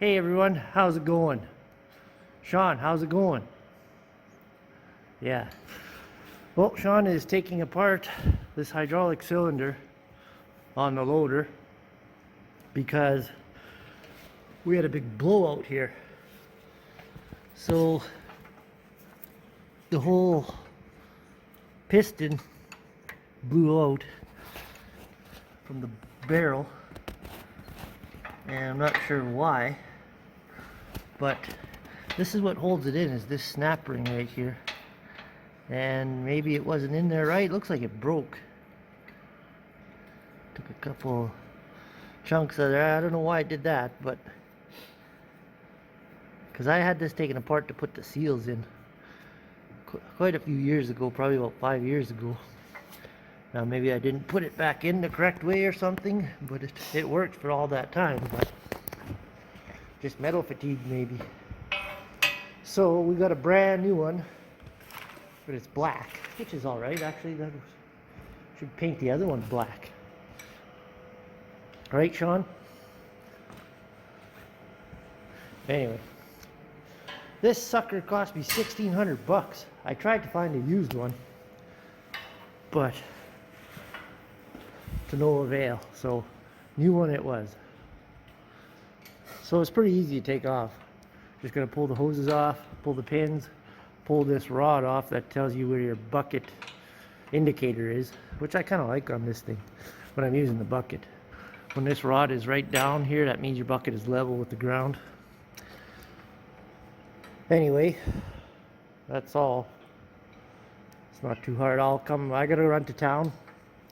Hey everyone, how's it going? Sean, how's it going? Yeah. Well, Sean is taking apart this hydraulic cylinder on the loader because we had a big blowout here. So the whole piston blew out from the barrel, and I'm not sure why, but this is what holds it in, is this snap ring right here. And maybe it wasn't in there right. Looks like it broke. Took a couple chunks of there. I don't know why it did that, but because I had this taken apart to put the seals in quite a few years ago, probably about 5 years ago. Now maybe I didn't put it back in the correct way or something, but it worked for all that time. But just metal fatigue maybe. So we got a brand new one, but it's black, which is all right. Actually, that should paint the other one black. Right, Sean? Anyway, this sucker cost me $1,600. I tried to find a used one, but to no avail. So, new one it was. So it's pretty easy to take off. Just gonna pull the hoses off, pull the pins, pull this rod off that tells you where your bucket indicator is, which I kind of like on this thing when I'm using the bucket. When this rod is right down here, that means your bucket is level with the ground. Anyway, that's all. It's not too hard. I gotta run to town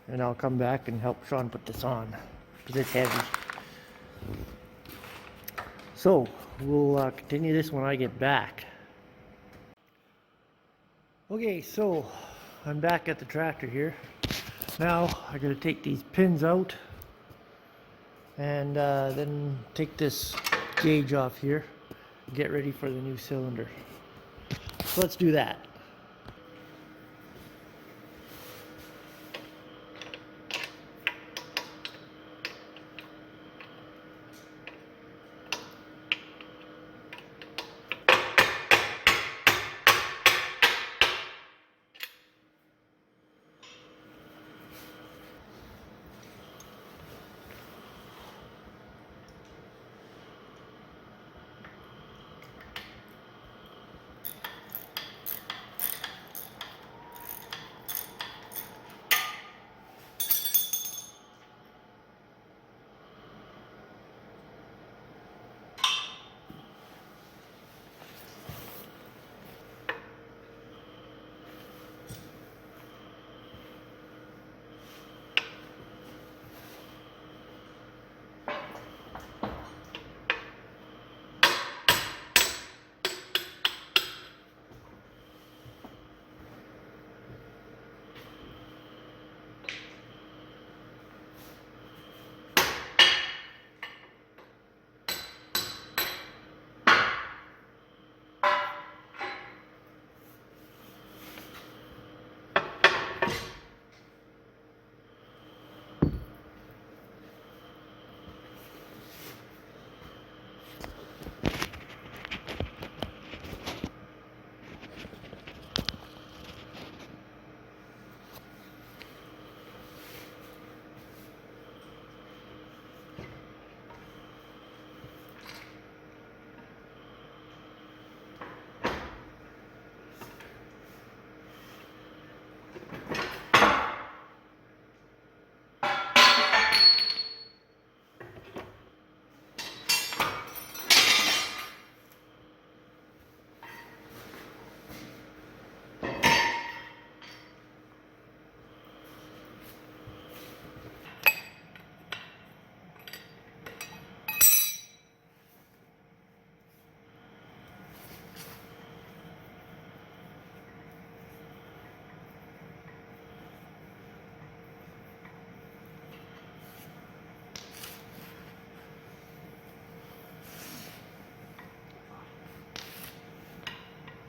and I'll come back and help Sean put this on because it's heavy. So we'll continue this when I get back. Okay, so I'm back at the tractor here. Now I gotta take these pins out and then take this gauge off here, get ready for the new cylinder. So let's do that.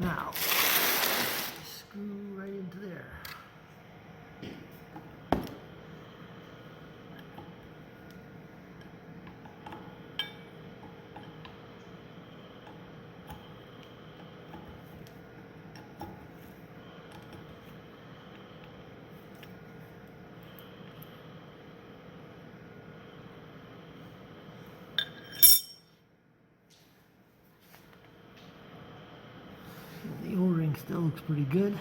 Now, screw right into there. Still looks pretty good.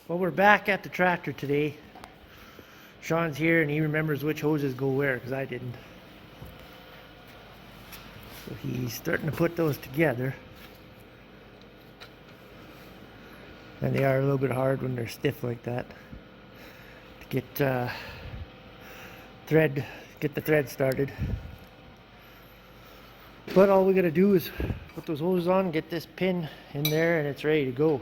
Well, we're back at the tractor today. Sean's here and he remembers which hoses go where, because I didn't. So he's starting to put those together. And they are a little bit hard when they're stiff like that to get the thread started. But all we gotta do is put those hoses on, get this pin in there, and it's ready to go.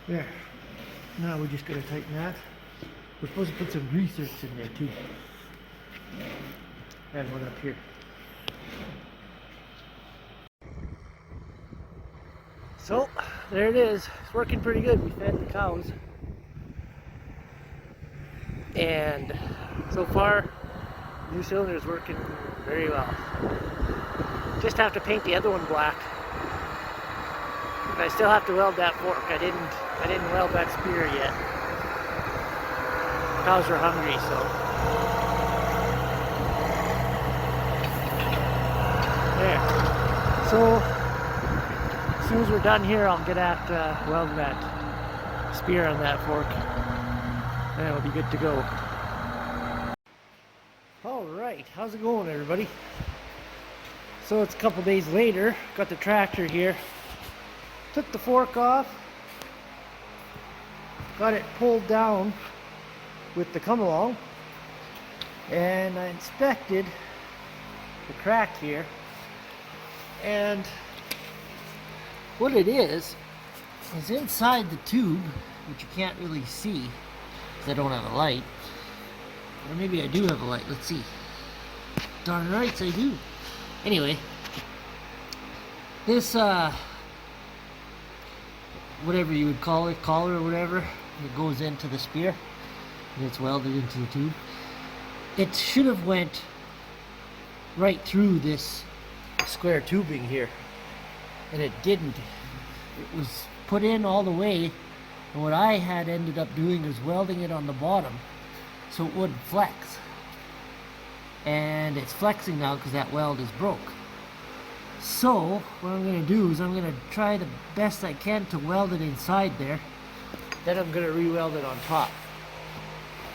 There. Now we just gotta tighten that. We're supposed to put some greasers in there too. And one up here. So, there it is. It's working pretty good. We fed the cows. And so far, the new cylinder is working very well. Just have to paint the other one black. And I still have to weld that fork. I didn't weld that spear yet. Cows are hungry, so. There. So, as soon as we're done here, I'll get at welding that spear on that fork. And it'll be good to go. Alright, how's it going, everybody? So it's a couple days later. Got the tractor here. Took the fork off, got it pulled down with the come along, and I inspected the crack here, and what it is inside the tube, which you can't really see because I don't have a light, or maybe I do have a light. Let's see. Darn right I do. Anyway, this whatever you would call it, collar or whatever, it goes into the spear and it's welded into the tube. It should have went right through this square tubing here, and it didn't. It was put in all the way, and what I had ended up doing is welding it on the bottom so it wouldn't flex, and it's flexing now because that weld is broke. So what I'm going to do is I'm going to try the best I can to weld it inside there. Then I'm going to re-weld it on top.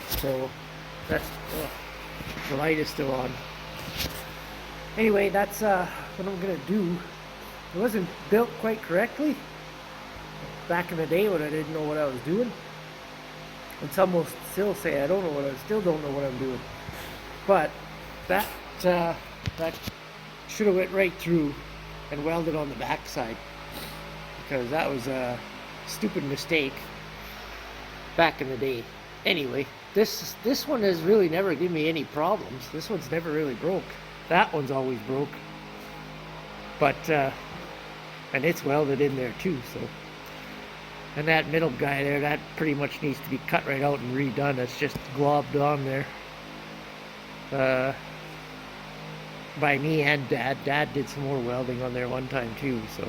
So that's the light is still on. Anyway, that's what I'm going to do. It wasn't built quite correctly back in the day when I didn't know what I was doing. And some will still say I still don't know what I'm doing. But that should have went right through and welded on the back side, because that was a stupid mistake back in the day. Anyway, this one has really never given me any problems. This one's never really broke. That one's always broke. But and it's welded in there too, so. And that middle guy there, that pretty much needs to be cut right out and redone. It's just globbed on there. By me and Dad. Dad did some more welding on there one time too, so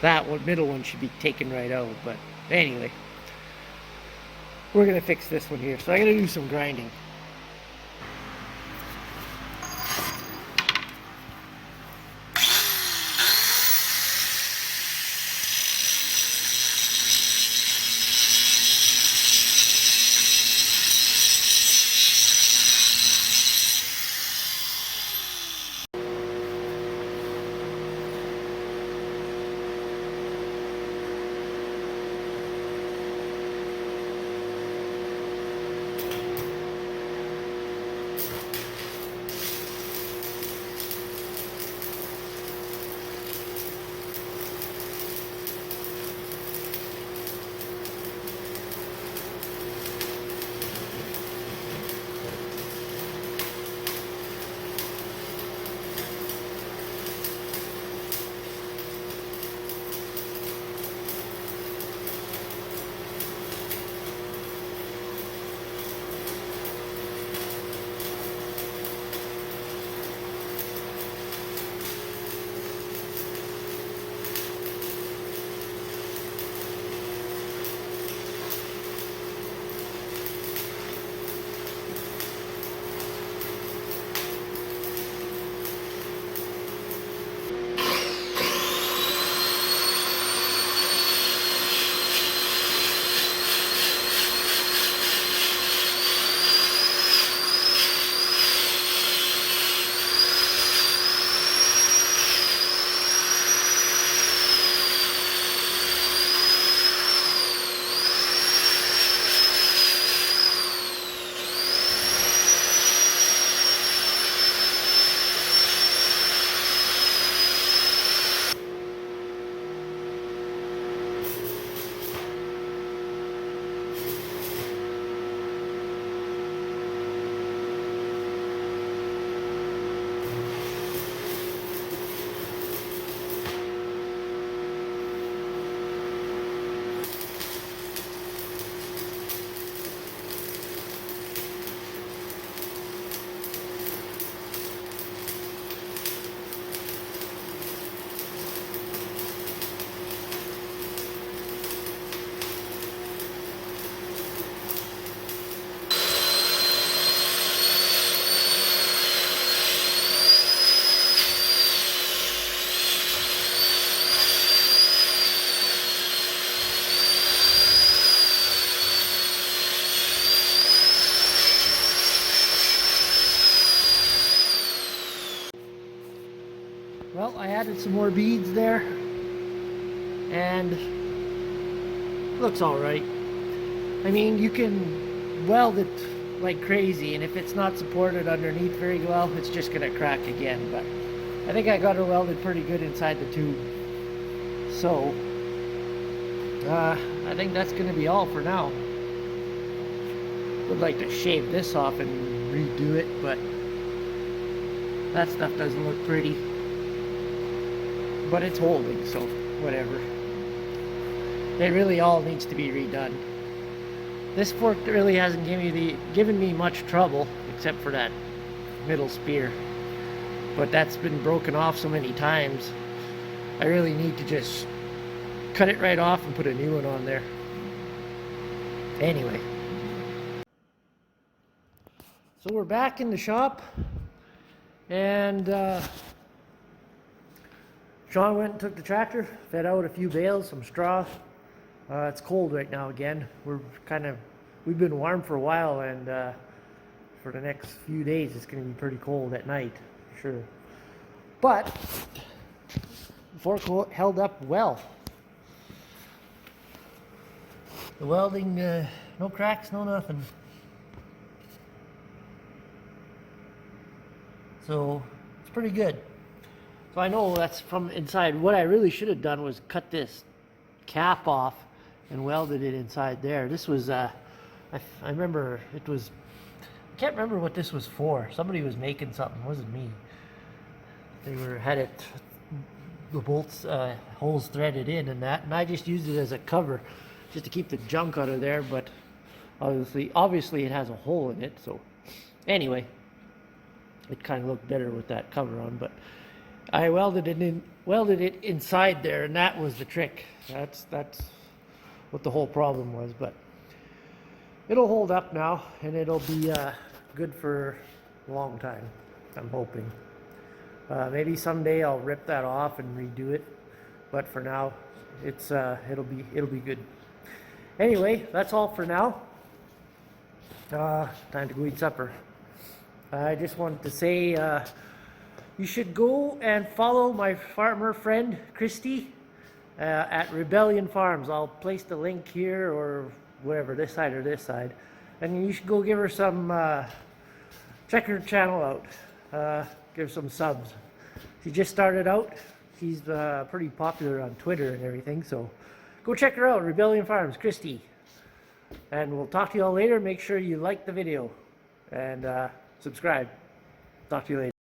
that one, middle one, should be taken right out. But anyway, we're gonna fix this one here. So I gotta do some grinding. Well, I added some more beads there, and looks all right. I mean, you can weld it like crazy, and if it's not supported underneath very well, it's just gonna crack again. But I think I got her welded pretty good inside the tube. So I think that's gonna be all for now. Would like to shave this off and redo it, but that stuff doesn't look pretty. But it's holding, so whatever. It really all needs to be redone. This fork really hasn't given me much trouble, except for that middle spear. But that's been broken off so many times. I really need to just cut it right off and put a new one on there. Anyway. So we're back in the shop, and Sean went and took the tractor, fed out a few bales, some straw. It's cold right now again. We've been warm for a while, and for the next few days it's going to be pretty cold at night, for sure. But the fork held up well. The welding, no cracks, no nothing. So it's pretty good. So I know that's from inside. What I really should have done was cut this cap off and welded it inside there. This was, I remember it was, I can't remember what this was for. Somebody was making something, it wasn't me. They had it, the bolts, holes threaded in and that, and I just used it as a cover just to keep the junk out of there, but obviously it has a hole in it, so anyway, it kind of looked better with that cover on, but I welded it inside there, and that was the trick. That's what the whole problem was, but it'll hold up now, and it'll be good for a long time, I'm hoping. Maybe someday I'll rip that off and redo it, but for now, it'll be good. Anyway, that's all for now. Time to go eat supper. I just wanted to say you should go and follow my farmer friend Christy at Rebellion Farms. I'll place the link here or wherever, this side or this side, and you should go give her some, check her channel out, give her some subs. She just started out. She's pretty popular on Twitter and everything, so go check her out, Rebellion Farms, Christy. And we'll talk to you all later. Make sure you like the video and subscribe. Talk to you later.